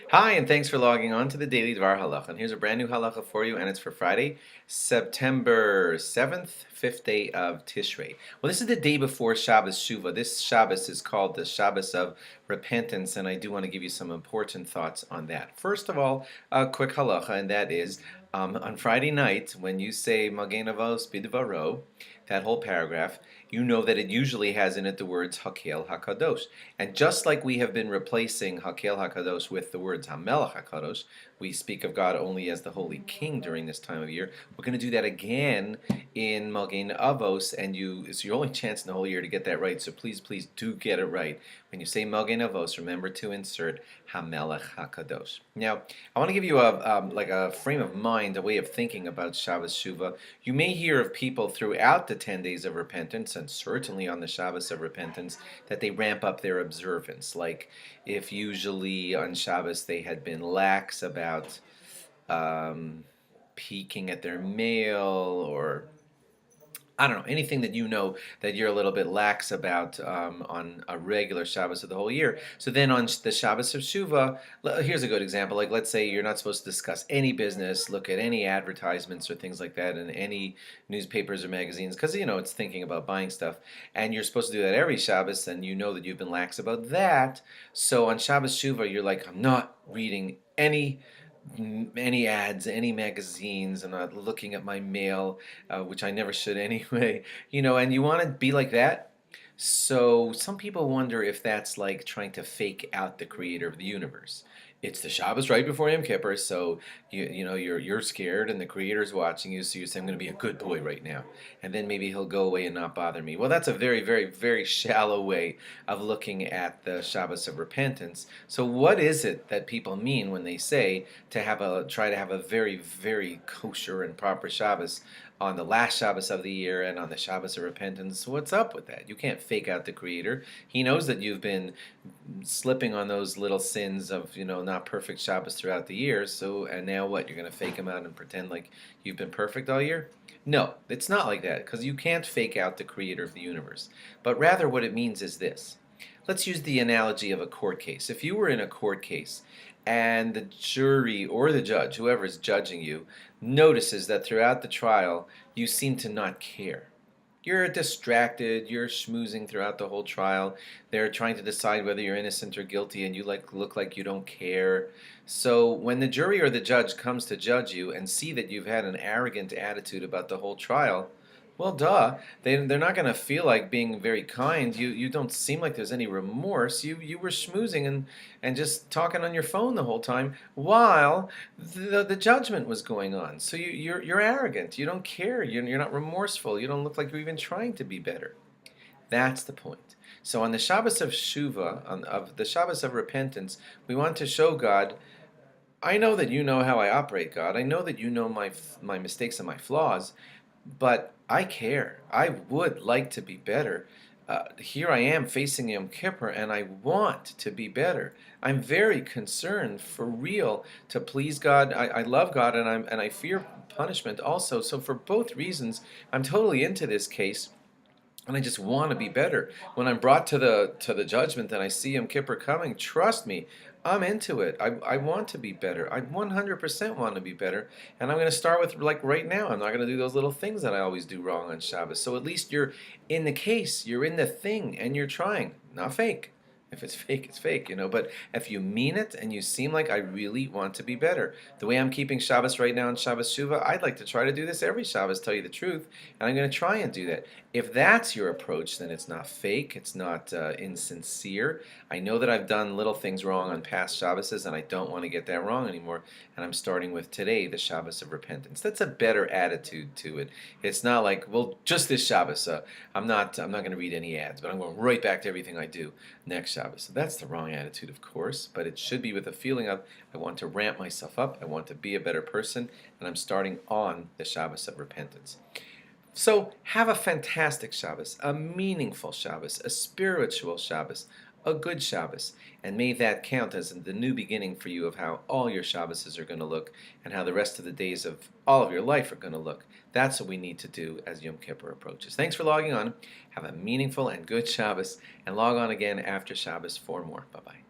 Hi, and thanks for logging on to the Daily DVAR Halacha. And here's a brand new halacha for you, and it's for Friday, September 7th, 5th day of Tishrei. Well, this is the day before Shabbos Shuva. This Shabbos is called the Shabbos of Repentance, and I do want to give you some important thoughts on that. First of all, a quick halacha, and that is on Friday night, when you say Magen Avos Bidvaro, that whole paragraph, you know that it usually has in it the words Hakel HaKadosh. And just like we have been replacing Hakel HaKadosh with the words HaMelech HaKadosh, we speak of God only as the Holy King during this time of year. We're going to do that again in Magen Avos, and it's your only chance in the whole year to get that right. So please, please do get it right. When you say Magen Avos, remember to insert HaMelech HaKadosh. Now, I want to give you a frame of mind, a way of thinking about Shabbos Shuva. You may hear of people throughout the 10 days of repentance, and certainly on the Shabbos of repentance, that they ramp up their observance. Like if usually on Shabbos they had been lax about peeking at their mail, or I don't know, anything that you know that you're a little bit lax about on a regular Shabbos of the whole year. So then on the Shabbos of Shuva, here's a good example. Like, let's say you're not supposed to discuss any business, look at any advertisements or things like that in any newspapers or magazines, because, it's thinking about buying stuff. And you're supposed to do that every Shabbos, and you know that you've been lax about that. So on Shabbos Shuva, you're like, I'm not reading any ads, any magazines. I'm not looking at my mail, which I never should anyway. And you want to be like that. So some people wonder if that's like trying to fake out the creator of the universe. It's the Shabbos right before Yom Kippur, so you're scared, and the Creator's watching you, so you say, "I'm going to be a good boy right now," and then maybe He'll go away and not bother me. Well, that's a very, very, very shallow way of looking at the Shabbos of repentance. So, what is it that people mean when they say try to have a very, very kosher and proper Shabbos on the last Shabbos of the year and on the Shabbos of repentance? What's up with that? You can't fake out the Creator. He knows that you've been slipping on those little sins of not perfect Shabbos throughout the year. So, and now what? You're going to fake them out and pretend like you've been perfect all year? No, it's not like that, because you can't fake out the Creator of the universe. But rather, what it means is this. Let's use the analogy of a court case. If you were in a court case and the jury or the judge, whoever is judging you, notices that throughout the trial you seem to not care. You're distracted, you're schmoozing throughout the whole trial. They're trying to decide whether you're innocent or guilty, and you look like you don't care. So when the jury or the judge comes to judge you and see that you've had an arrogant attitude about the whole trial, well, duh. They're not going to feel like being very kind. You don't seem like there's any remorse. You were schmoozing and just talking on your phone the whole time while the judgment was going on. So you're arrogant. You don't care. You're not remorseful. You don't look like you're even trying to be better. That's the point. So on the Shabbos of Shuva, of the Shabbos of repentance, we want to show God, I know that you know how I operate, God. I know that you know my mistakes and my flaws, but I care. I would like to be better. Here I am facing Yom Kippur, and I want to be better. I'm very concerned, for real, to please God. I love God, and I fear punishment also. So for both reasons, I'm totally into this case. And I just want to be better. When I'm brought to the judgment and I see Yom Kippur coming, trust me, I'm into it. I want to be better. I 100% want to be better. And I'm going to start with, like, right now. I'm not going to do those little things that I always do wrong on Shabbos. So at least you're in the case, you're in the thing, and you're trying. Not fake. If it's fake, it's fake, But if you mean it and you seem like I really want to be better, the way I'm keeping Shabbos right now in Shabbos Shuva, I'd like to try to do this every Shabbos, tell you the truth, and I'm going to try and do that. If that's your approach, then it's not fake, it's not insincere. I know that I've done little things wrong on past Shabboses, and I don't want to get that wrong anymore, and I'm starting with today, the Shabbos of repentance. That's a better attitude to it. It's not like, well, just this Shabbos, I'm not going to read any ads, but I'm going right back to everything I do next Shabbos. So that's the wrong attitude, of course, but it should be with a feeling of, I want to ramp myself up, I want to be a better person, and I'm starting on the Shabbos of repentance. So have a fantastic Shabbos, a meaningful Shabbos, a spiritual Shabbos, a good Shabbos, and may that count as the new beginning for you of how all your Shabboses are going to look and how the rest of the days of all of your life are going to look. That's what we need to do as Yom Kippur approaches. Thanks for logging on. Have a meaningful and good Shabbos, and log on again after Shabbos for more. Bye-bye.